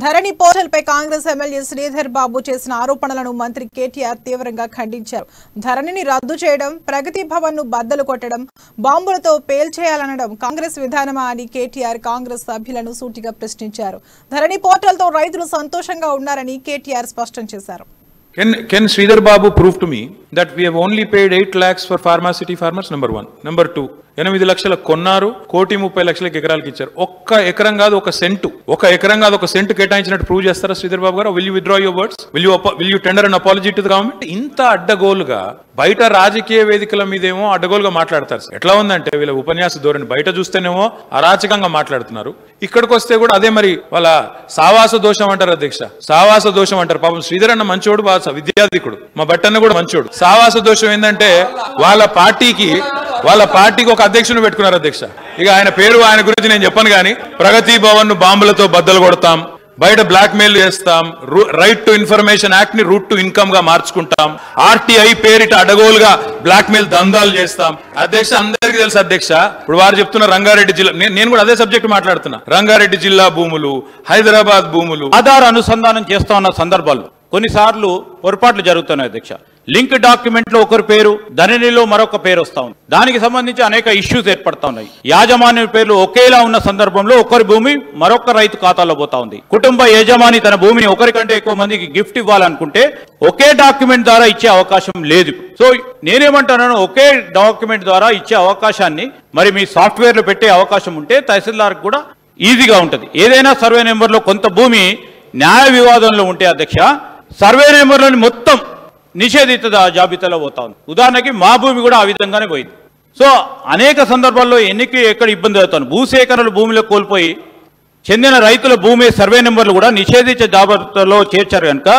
ధరణి portal పై Congress MLA Sridhar Babu చేసిన ఆరోపణలను మంత్రి కేటీఆర్ తీవ్రంగా ఖండించారు. ధరణిని రద్దు చేయడం, ప్రగతి భవన్ ను బద్దలు కొట్టడం, బాంబులతో పేల్చేయాలనడం కాంగ్రెస్ విధానమా అని కేటీఆర్ కాంగ్రెస్ సభ్యులను సూటిగా ప్రశ్నించారు. ధరణి పోర్టల్ తో రైతులు సంతోషంగా ఉన్నారని కేటీఆర్ స్పష్టం చేశారు. Can Sridhar Babu prove to me that we have only paid 8 lakhs for pharmacity farmers? Number one. Number two, 8 లక్షల కొన్నారు, 1,30,00,000 ఎకరాలకు ఇచ్చారు. ఒక్క ఎకరం కాదు ఒక సెంటు కేటాయించినట్టు ప్రూవ్ చేస్తారా శ్రీధర్ బాబు గారు? Will you withdraw your words? Will you tender an apology to the government? ఇంత అడ్డగోలుగా బయట రాజకీయ వేదికల మీదేమో అడ్డగోలుగా మాట్లాడతారు. ఎట్లా ఉందంటే వీళ్ళ ఉపన్యాస ధోరణి బయట చూస్తేనేమో అరాచకంగా మాట్లాడుతున్నారు, ఇక్కడికి వస్తే కూడా అదే. మరి వాళ్ళ సావాస దోషం అంటారు అధ్యక్ష, సావాస దోషం అంటారు. పాపం శ్రీధర్ అన్న మంచోడు, విద్యాధికుడు, మా బట్టన్న కూడా మంచోడు. సావాస దోషం ఏంటంటే వాళ్ళ పార్టీకి ఒక అధ్యక్షుని పెట్టుకున్నారు అధ్యక్ష. ఇక ఆయన గురించి నేను చెప్పను కానీ, ప్రగతి భవన్ ను బాంబులతో బద్దలు కొడతాం, బయట బ్లాక్ మెయిల్ చేస్తాం, రైట్ టు ఇన్ఫర్మేషన్ యాక్ట్ ని రూట్ టు ఇన్కమ్ గా మార్చుకుంటాం, ఆర్టీఐ పేరిట అడగోలుగా బ్లాక్ మెయిల్ దందాలు చేస్తాం. అధ్యక్ష అందరికీ తెలుసు అధ్యక్ష. ఇప్పుడు వారు చెప్తున్న రంగారెడ్డి జిల్లా, నేను కూడా అదే సబ్జెక్ట్ మాట్లాడుతున్నా. రంగారెడ్డి జిల్లా భూములు, హైదరాబాద్ భూములు ఆధార్ అనుసంధానం చేస్తా ఉన్న సందర్భాలు కొన్నిసార్లు పొరపాట్లు జరుగుతున్నాయి అధ్యక్ష. లింక్ డాక్యుమెంట్ లో ఒకరి పేరు, ధరణిలో మరొక పేరు వస్తా ఉంది. దానికి సంబంధించి అనేక ఇష్యూస్ ఏర్పడతా ఉన్నాయి. యాజమాన్య పేర్లు ఒకేలా ఉన్న సందర్భంలో ఒకరి భూమి మరొక రైతు ఖాతాలో పోతా ఉంది. కుటుంబ యజమాని తన భూమిని ఒకరికంటే ఎక్కువ మందికి గిఫ్ట్ ఇవ్వాలనుకుంటే ఒకే డాక్యుమెంట్ ద్వారా ఇచ్చే అవకాశం లేదు. సో నేనేమంటున్నాను, ఒకే డాక్యుమెంట్ ద్వారా ఇచ్చే అవకాశాన్ని మరి మీ సాఫ్ట్వేర్ లో పెట్టే అవకాశం ఉంటే తహసీల్దార్ కూడా ఈజీగా ఉంటుంది. ఏదైనా సర్వే నెంబర్లో కొంత భూమి న్యాయ వివాదంలో ఉంటే అధ్యక్ష, సర్వే నెంబర్లోని మొత్తం నిషేధిత జాబితాలో పోతా ఉంది. ఉదాహరణకి మా భూమి కూడా ఆ విధంగానే పోయింది. సో అనేక సందర్భాల్లో ఎక్కడ ఇబ్బంది అవుతాను. భూసేకరణలు భూమిలో కోల్పోయి చెందిన రైతుల భూమి సర్వే నెంబర్లు కూడా నిషేధిత జాబితాలో చేర్చారు కనుక